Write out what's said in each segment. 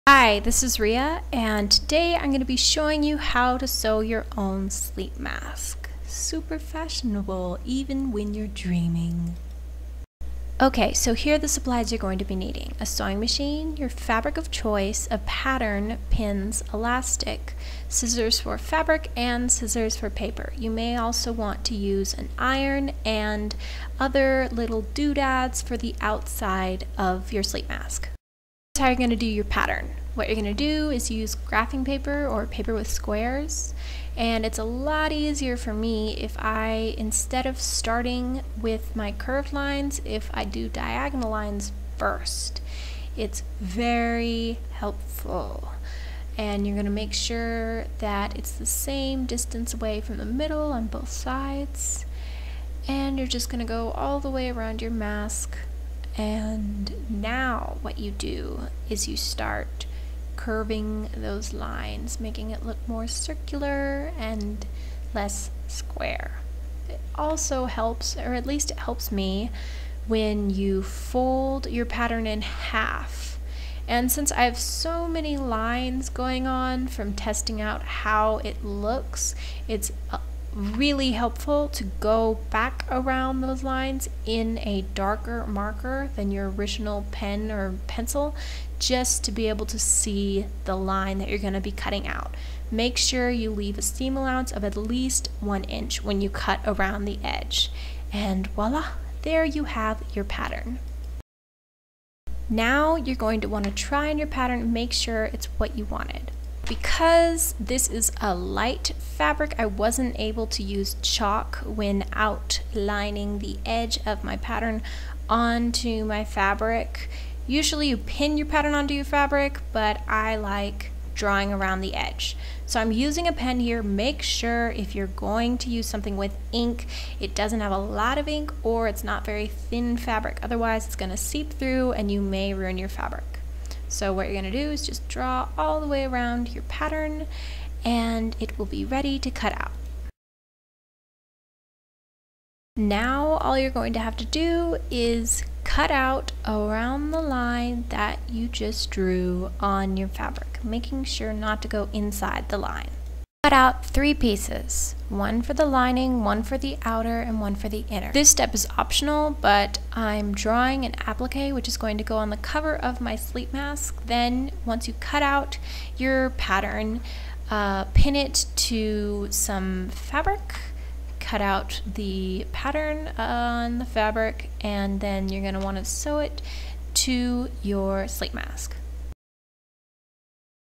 Hi, this is Ria, and today I'm going to be showing you how to sew your own sleep mask. Super fashionable, even when you're dreaming. Okay, so here are the supplies you're going to be needing. A sewing machine, your fabric of choice, a pattern, pins, elastic, scissors for fabric, and scissors for paper. You may also want to use an iron and other little doodads for the outside of your sleep mask. That's how you're going to do your pattern. What you're going to do is use graphing paper or paper with squares, and it's a lot easier for me if I, instead of starting with my curved lines, if I do diagonal lines first. It's very helpful, and you're going to make sure that it's the same distance away from the middle on both sides, and you're just going to go all the way around your mask. And now what you do is you start curving those lines, making it look more circular and less square. It also helps, or at least it helps me, when you fold your pattern in half. And since I have so many lines going on from testing out how it looks, it's really helpful to go back around those lines in a darker marker than your original pen or pencil, just to be able to see the line that you're going to be cutting out. Make sure you leave a seam allowance of at least 1 inch when you cut around the edge. And voila, there you have your pattern. Now you're going to want to try on your pattern and make sure it's what you wanted. Because this is a light fabric, I wasn't able to use chalk when outlining the edge of my pattern onto my fabric. Usually you pin your pattern onto your fabric, but I like drawing around the edge. So I'm using a pen here. Make sure if you're going to use something with ink, it doesn't have a lot of ink or it's not very thin fabric. Otherwise it's going to seep through and you may ruin your fabric. So what you're going to do is just draw all the way around your pattern and it will be ready to cut out. Now all you're going to have to do is cut out around the line that you just drew on your fabric, making sure not to go inside the line. Cut out 3 pieces, one for the lining, one for the outer, and one for the inner. This step is optional, but I'm drawing an applique which is going to go on the cover of my sleep mask. Then once you cut out your pattern, pin it to some fabric, cut out the pattern on the fabric, and then you're going to want to sew it to your sleep mask.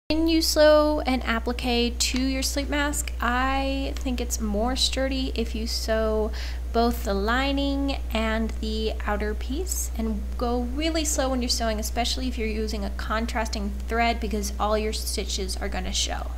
When you sew an applique to your sleep mask, I think it's more sturdy if you sew both the lining and the outer piece, and go really slow when you're sewing, especially if you're using a contrasting thread, because all your stitches are going to show.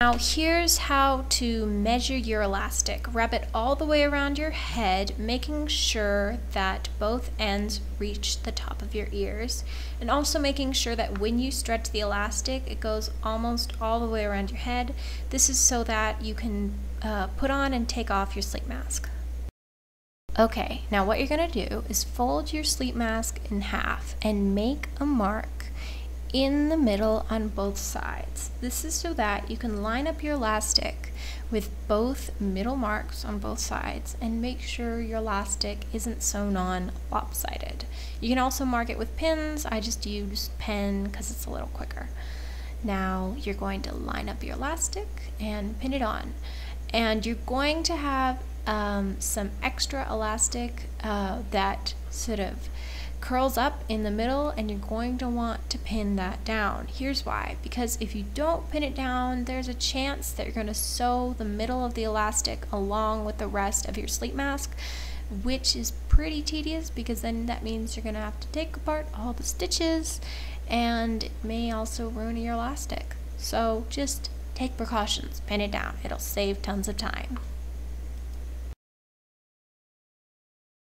Now here's how to measure your elastic. Wrap it all the way around your head, making sure that both ends reach the top of your ears, and also making sure that when you stretch the elastic, it goes almost all the way around your head. This is so that you can put on and take off your sleep mask. Okay, now what you're going to do is fold your sleep mask in half and make a mark in the middle on both sides. This is so that you can line up your elastic with both middle marks on both sides and make sure your elastic isn't sewn on lopsided. You can also mark it with pins. I just use pen because it's a little quicker. Now you're going to line up your elastic and pin it on, and you're going to have some extra elastic that sort of curls up in the middle, and you're going to want to pin that down. Here's why: because if you don't pin it down, there's a chance that you're going to sew the middle of the elastic along with the rest of your sleep mask, which is pretty tedious, because then that means you're going to have to take apart all the stitches, and it may also ruin your elastic. So just take precautions, pin it down, it'll save tons of time.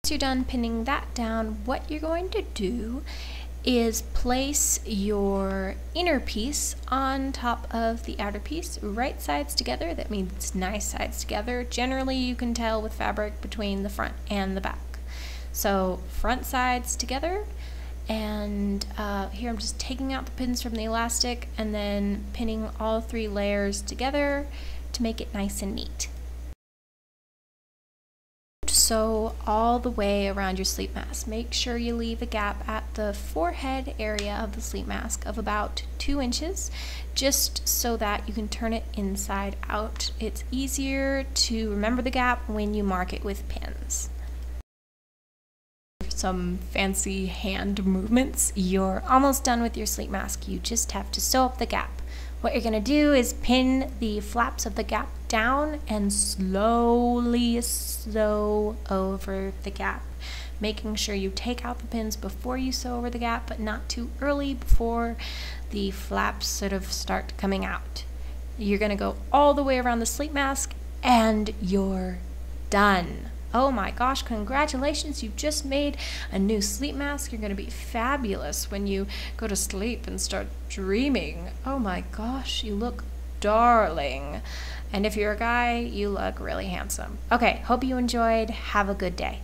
Once you're done pinning that down, what you're going to do is place your inner piece on top of the outer piece, right sides together. That means nice sides together. Generally you can tell with fabric between the front and the back. So front sides together, And here I'm just taking out the pins from the elastic and then pinning all 3 layers together to make it nice and neat. Sew all the way around your sleep mask. Make sure you leave a gap at the forehead area of the sleep mask of about 2 inches, just so that you can turn it inside out. It's easier to remember the gap when you mark it with pins. Some fancy hand movements. You're almost done with your sleep mask. You just have to sew up the gap. What you're going to do is pin the flaps of the gap down and slowly sew over the gap, making sure you take out the pins before you sew over the gap, but not too early before the flaps sort of start coming out. You're going to go all the way around the sleep mask and you're done. Oh my gosh, congratulations, you just made a new sleep mask. You're going to be fabulous when you go to sleep and start dreaming. Oh my gosh, you look darling. And if you're a guy, you look really handsome. Okay, hope you enjoyed. Have a good day.